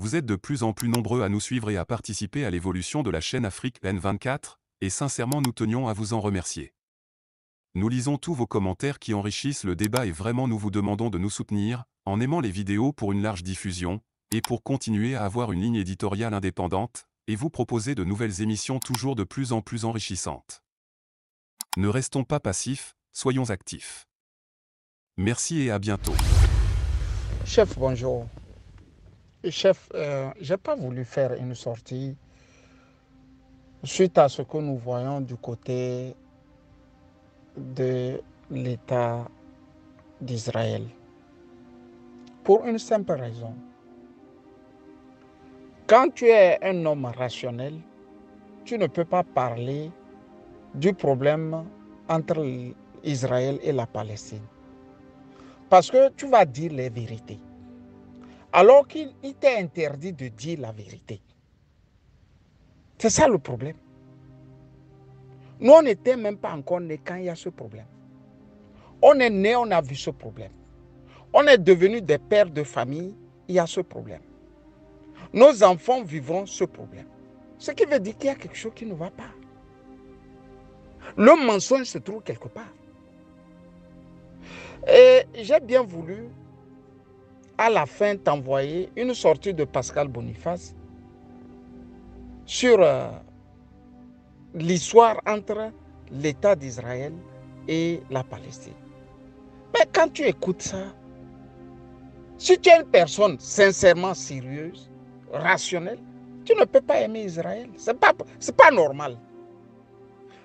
Vous êtes de plus en plus nombreux à nous suivre et à participer à l'évolution de la chaîne Afrique N24, et sincèrement nous tenions à vous en remercier. Nous lisons tous vos commentaires qui enrichissent le débat et vraiment nous vous demandons de nous soutenir, en aimant les vidéos pour une large diffusion, et pour continuer à avoir une ligne éditoriale indépendante, et vous proposer de nouvelles émissions toujours de plus en plus enrichissantes. Ne restons pas passifs, soyons actifs. Merci et à bientôt. Chef, bonjour. Chef, je n'ai pas voulu faire une sortie suite à ce que nous voyons du côté de l'État d'Israël. Pour une simple raison. Quand tu es un homme rationnel, tu ne peux pas parler du problème entre Israël et la Palestine. Parce que tu vas dire les vérités. Alors qu'il t'est interdit de dire la vérité. C'est ça le problème. Nous, on n'était même pas encore nés quand il y a ce problème. On est né, on a vu ce problème. On est devenu des pères de famille, il y a ce problème. Nos enfants vivront ce problème. Ce qui veut dire qu'il y a quelque chose qui ne va pas. Le mensonge se trouve quelque part. Et j'ai bien voulu, à la fin, t'envoyer une sortie de Pascal Boniface sur l'histoire entre l'État d'Israël et la Palestine. Mais quand tu écoutes ça, si tu es une personne sincèrement sérieuse, rationnelle, tu ne peux pas aimer Israël. Ce n'est pas normal.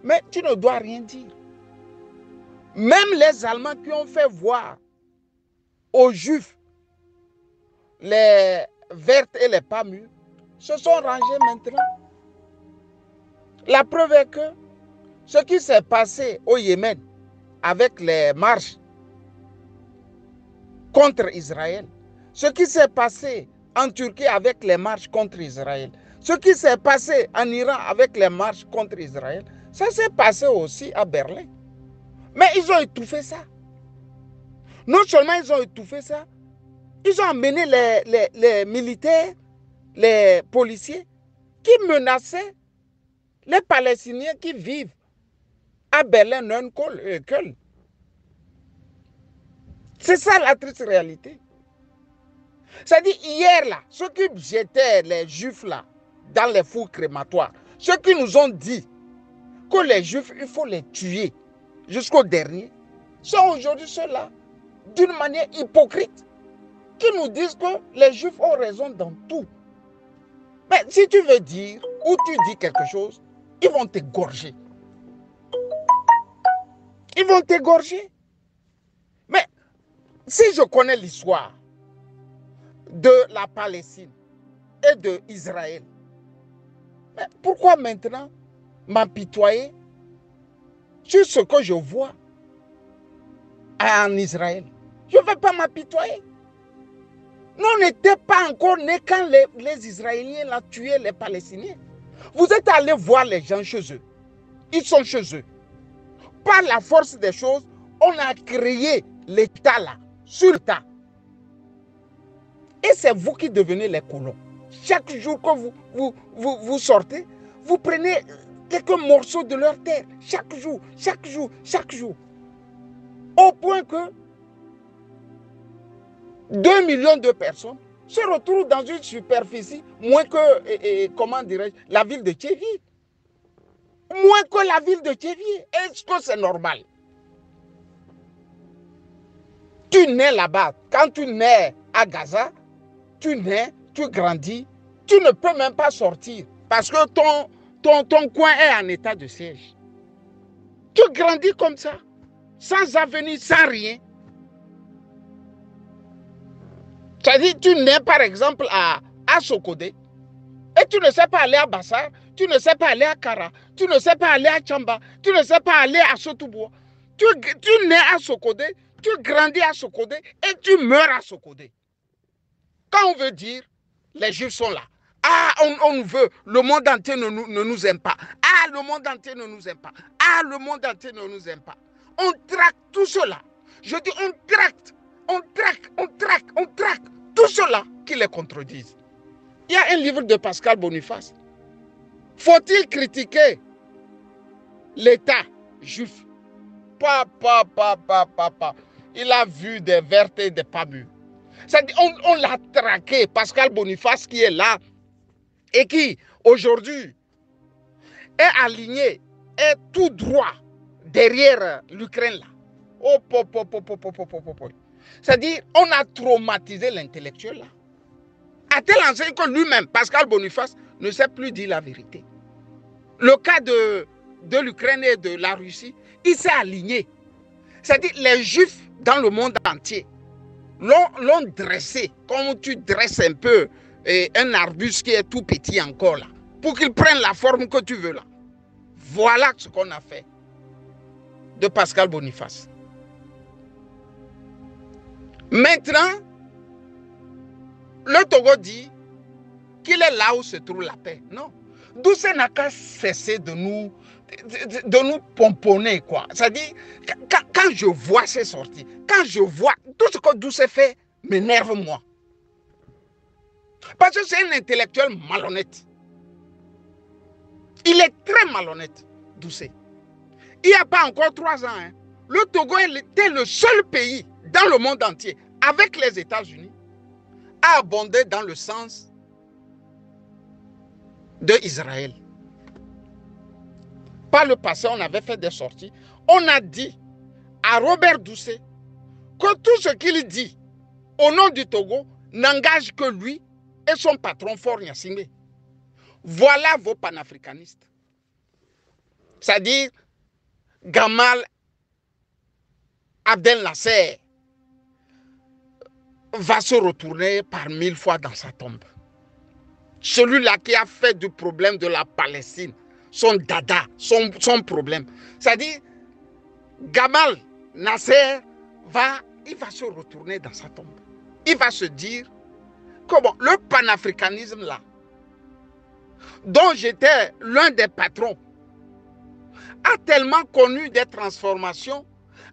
Mais tu ne dois rien dire. Même les Allemands qui ont fait voir aux Juifs les vertes et les pas mûres se sont rangés maintenant. La preuve est que ce qui s'est passé au Yémen avec les marches contre Israël, ce qui s'est passé en Turquie avec les marches contre Israël, ce qui s'est passé en Iran avec les marches contre Israël, ça s'est passé aussi à Berlin. Mais ils ont étouffé ça. Non seulement ils ont étouffé ça, ils ont amené les militaires, les policiers qui menaçaient les Palestiniens qui vivent à Berlin, Köln. C'est ça la triste réalité. C'est-à-dire hier là, ceux qui jetaient les Juifs là dans les fours crématoires, ceux qui nous ont dit que les Juifs, il faut les tuer jusqu'au dernier, sont aujourd'hui ceux-là, d'une manière hypocrite, qui nous disent que les Juifs ont raison dans tout. Mais si tu veux dire ou tu dis quelque chose, ils vont t'égorger. Ils vont t'égorger. Mais si je connais l'histoire de la Palestine et d'Israël, pourquoi maintenant m'apitoyer sur ce que je vois en Israël? Je ne vais pas m'apitoyer. Nous n'étions pas encore nés quand les Israéliens ont tué les Palestiniens. Vous êtes allés voir les gens chez eux. Ils sont chez eux. Par la force des choses, on a créé l'État là, sur l'État. Et c'est vous qui devenez les colons. Chaque jour que vous sortez, vous prenez quelques morceaux de leur terre. Chaque jour, chaque jour, chaque jour. Au point que 2 millions de personnes se retrouvent dans une superficie moins que, comment dirais-je, la ville de Tchévier. Moins que la ville de Tchévier. Est-ce que c'est normal? Tu nais là-bas. Quand tu nais à Gaza, tu nais, tu grandis, tu ne peux même pas sortir parce que ton coin est en état de siège. Tu grandis comme ça, sans avenir, sans rien. C'est-à-dire, tu nais par exemple à Sokodé et tu ne sais pas aller à Bassar, tu ne sais pas aller à Kara, tu ne sais pas aller à Tchamba, tu ne sais pas aller à Sotouboua. Tu nais à Sokodé, tu grandis à Sokodé et tu meurs à Sokodé. Quand on veut dire, les Juifs sont là. Ah, on veut, le monde entier ne nous aime pas. Ah, le monde entier ne nous aime pas. Ah, le monde entier ne nous aime pas. On traque tout cela. Je dis, on traque tout cela qui les contredisent. Il y a un livre de Pascal Boniface. Faut-il critiquer l'État juif? Pas. Il a vu des vertes et des pas mûres. On l'a traqué, Pascal Boniface qui est là et qui, aujourd'hui, est aligné, est tout droit derrière l'Ukraine là. C'est-à-dire, on a traumatisé l'intellectuel là. À tel enseigne que lui-même, Pascal Boniface, ne sait plus dire la vérité. Le cas de l'Ukraine et de la Russie, il s'est aligné. C'est-à-dire, les Juifs dans le monde entier l'ont dressé, comme tu dresses un peu un arbuste qui est tout petit encore là, pour qu'il prenne la forme que tu veux là. Voilà ce qu'on a fait de Pascal Boniface. Maintenant, le Togo dit qu'il est là où se trouve la paix. Non. Doucet n'a qu'à cesser de nous pomponner, quoi. C'est-à-dire, quand je vois ces sorties, quand je vois tout ce que Doucet fait, m'énerve moi. Parce que c'est un intellectuel malhonnête. Il est très malhonnête, Doucet. Il n'y a pas encore 3 ans, hein, le Togo était le seul pays dans le monde entier, avec les États-Unis, à abonder dans le sens d'Israël. Par le passé, on avait fait des sorties. On a dit à Robert Doucet que tout ce qu'il dit au nom du Togo n'engage que lui et son patron Faure Gnassingbé. Voilà vos panafricanistes. C'est-à-dire Gamal Abdel Nasser va se retourner par 1000 fois dans sa tombe. Celui-là qui a fait du problème de la Palestine son dada, son problème. C'est-à-dire, Gamal Nasser il va se retourner dans sa tombe. Il va se dire que bon, le panafricanisme là, dont j'étais l'un des patrons, a tellement connu des transformations,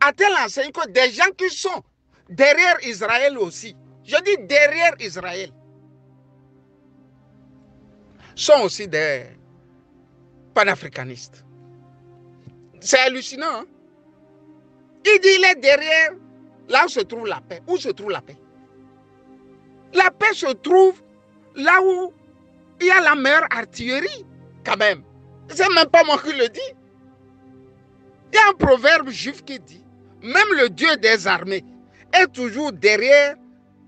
à telle enseigne que des gens qui sont derrière Israël aussi, je dis derrière Israël, sont aussi des panafricanistes. C'est hallucinant. Hein? Il dit il est derrière là où se trouve la paix. Où se trouve la paix? La paix se trouve là où il y a la meilleure artillerie, quand même. C'est même pas moi qui le dis. Il y a un proverbe juif qui dit, même le Dieu des armées est toujours derrière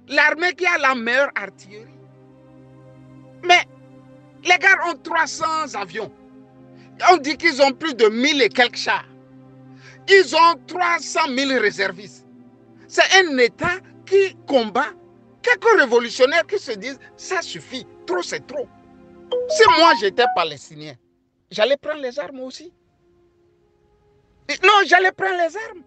l'armée qui a la meilleure artillerie. Mais les gars ont 300 avions. On dit qu'ils ont plus de 1000 et quelques chars. Ils ont 300 000 réservistes. C'est un État qui combat. Quelques révolutionnaires qui se disent, ça suffit, trop c'est trop. Si moi j'étais palestinien, j'allais prendre les armes aussi. Non, j'allais prendre les armes.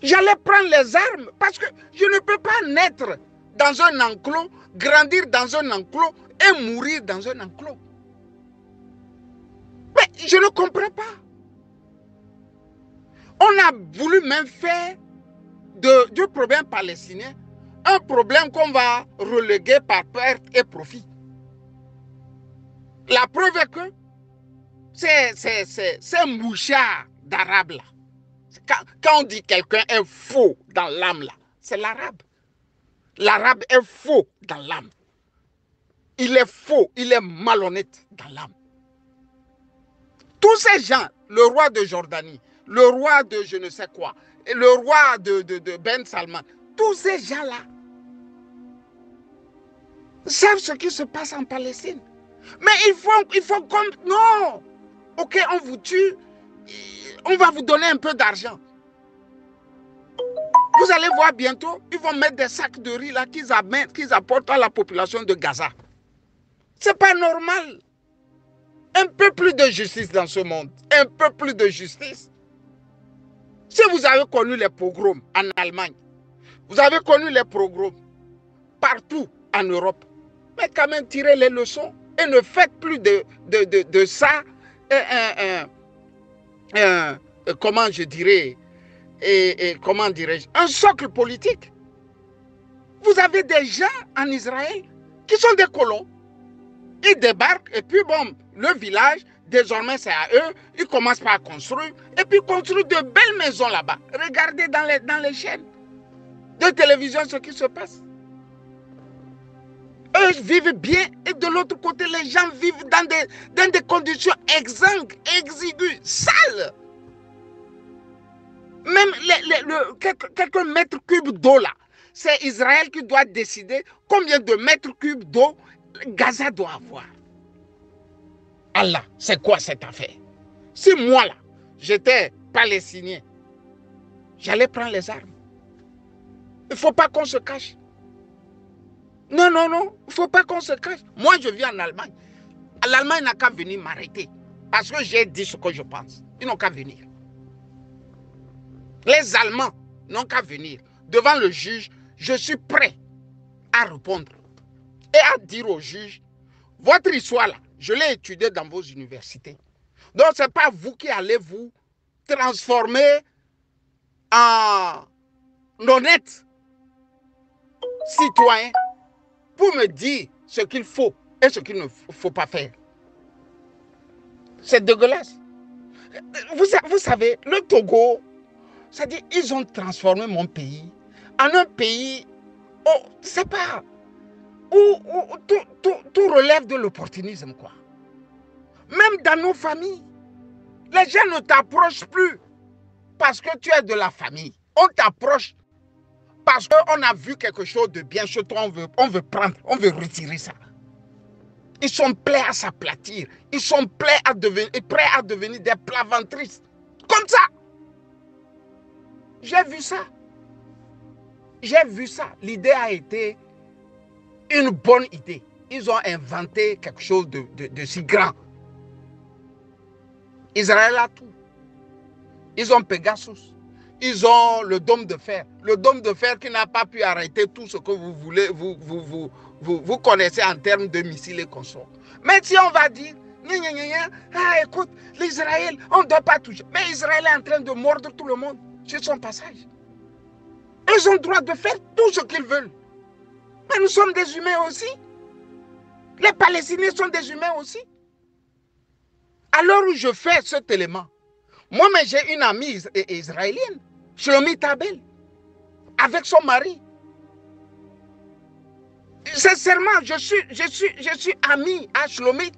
J'allais prendre les armes parce que je ne peux pas naître dans un enclos, grandir dans un enclos et mourir dans un enclos. Mais je ne comprends pas. On a voulu même faire du problème palestinien un problème qu'on va reléguer par perte et profit. La preuve est que c'est un mouchard d'arabe là. Quand on dit quelqu'un est faux dans l'âme là, c'est l'arabe. L'arabe est faux dans l'âme. Il est faux, il est malhonnête dans l'âme. Tous ces gens, le roi de Jordanie, le roi de je ne sais quoi, et le roi de Ben Salman, tous ces gens-là savent ce qui se passe en Palestine. Mais il faut comme... Non! Ok, on vous tue, on va vous donner un peu d'argent. Vous allez voir bientôt, ils vont mettre des sacs de riz là qu'ils apportent à la population de Gaza. C'est pas normal. Un peu plus de justice dans ce monde. Un peu plus de justice. Si vous avez connu les pogroms en Allemagne, vous avez connu les pogroms partout en Europe, mais quand même tirez les leçons et ne faites plus de ça comment je dirais, comment dirais-je, un socle politique. Vous avez des gens en Israël qui sont des colons. Ils débarquent et puis bon, le village, désormais c'est à eux, ils commencent par construire et puis construire de belles maisons là-bas. Regardez dans les chaînes de télévision ce qui se passe. Eux vivent bien et de l'autre côté, les gens vivent dans des conditions exsangues, exiguës, sales. Même quelques mètres cubes d'eau là, c'est Israël qui doit décider combien de mètres cubes d'eau Gaza doit avoir. Allah, c'est quoi cette affaire? Si moi là, j'étais palestinien, j'allais prendre les armes. Il ne faut pas qu'on se cache. Non, non, non, il ne faut pas qu'on se cache. Moi, je vis en Allemagne. L'Allemagne n'a qu'à venir m'arrêter. Parce que j'ai dit ce que je pense. Ils n'ont qu'à venir. Les Allemands n'ont qu'à venir. Devant le juge, je suis prêt à répondre. Et à dire au juge, votre histoire là, je l'ai étudiée dans vos universités. Donc, ce n'est pas vous qui allez vous transformer en honnête citoyen pour me dire ce qu'il faut et ce qu'il ne faut pas faire. C'est dégueulasse. Vous savez, le Togo, c'est-à-dire ils ont transformé mon pays en un pays, c'est pas, où tout relève de l'opportunisme, quoi. Même dans nos familles, les gens ne t'approchent plus parce que tu es de la famille. On t'approche parce qu'on a vu quelque chose de bien chez toi, on veut prendre, on veut retirer ça. Ils sont prêts à s'aplatir. Ils sont prêts à devenir des plaventrices. Comme ça. J'ai vu ça. J'ai vu ça. L'idée a été une bonne idée. Ils ont inventé quelque chose de si grand. Israël a tout. Ils ont Pegasus. Ils ont le dôme de fer. Le dôme de fer qui n'a pas pu arrêter tout ce que vous voulez, vous connaissez en termes de missiles et consorts. Mais si on va dire, ah, écoute, l'Israël, on ne doit pas toucher. Mais Israël est en train de mordre tout le monde sur son passage. Ils ont le droit de faire tout ce qu'ils veulent. Mais nous sommes des humains aussi. Les Palestiniens sont des humains aussi. Alors où je fais cet élément, moi-même j'ai une amie israélienne, Shlomit Abel, avec son mari. Sincèrement, je suis ami à Shlomit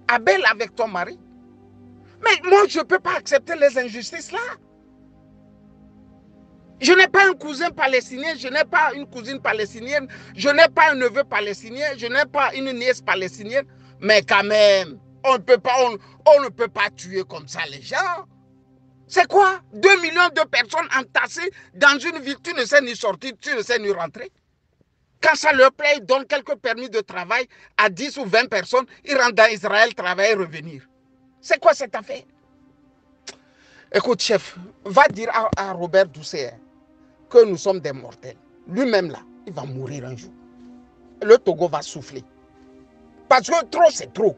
Abel avec ton mari. Mais moi, je ne peux pas accepter les injustices là. Je n'ai pas un cousin palestinien, je n'ai pas une cousine palestinienne, je n'ai pas un neveu palestinien, je n'ai pas une nièce palestinienne. Mais quand même, on ne peut pas tuer comme ça les gens. C'est quoi? 2 millions de personnes entassées dans une ville, tu ne sais ni sortir, tu ne sais ni rentrer. Quand ça leur plaît, ils donnent quelques permis de travail à 10 ou 20 personnes, ils rentrent dans Israël, travailler et revenir. C'est quoi cette affaire? Écoute, chef, va dire à Robert Doucet que nous sommes des mortels. Lui-même là, il va mourir un jour. Le Togo va souffler. Parce que trop, c'est trop.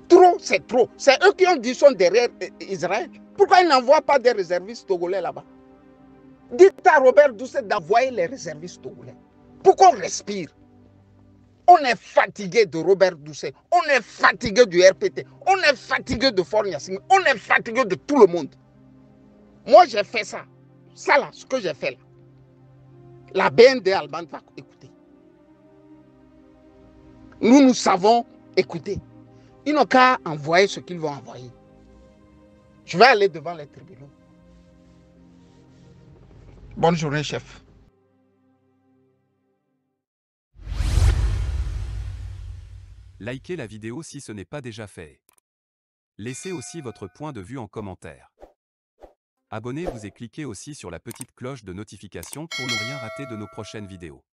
Trop, c'est trop. C'est eux qui ont dit sont derrière Israël. Pourquoi ils n'envoient pas des réservistes togolais là-bas? Dites à Robert Doucet d'envoyer les réservistes togolais. Pour qu'on respire. On est fatigué de Robert Doucet. On est fatigué du RPT. On est fatigué de Faure Gnassingbé. On est fatigué de tout le monde. Moi, j'ai fait ça. Ça là, ce que j'ai fait là. La BND allemande va écouter. Nous savons écouter. Ils n'ont qu'à envoyer ce qu'ils vont envoyer. Je vais aller devant les tribunaux. Bonne journée, chef. Likez la vidéo si ce n'est pas déjà fait. Laissez aussi votre point de vue en commentaire. Abonnez-vous et cliquez aussi sur la petite cloche de notification pour ne rien rater de nos prochaines vidéos.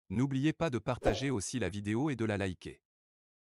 N'oubliez pas de partager aussi la vidéo et de la liker.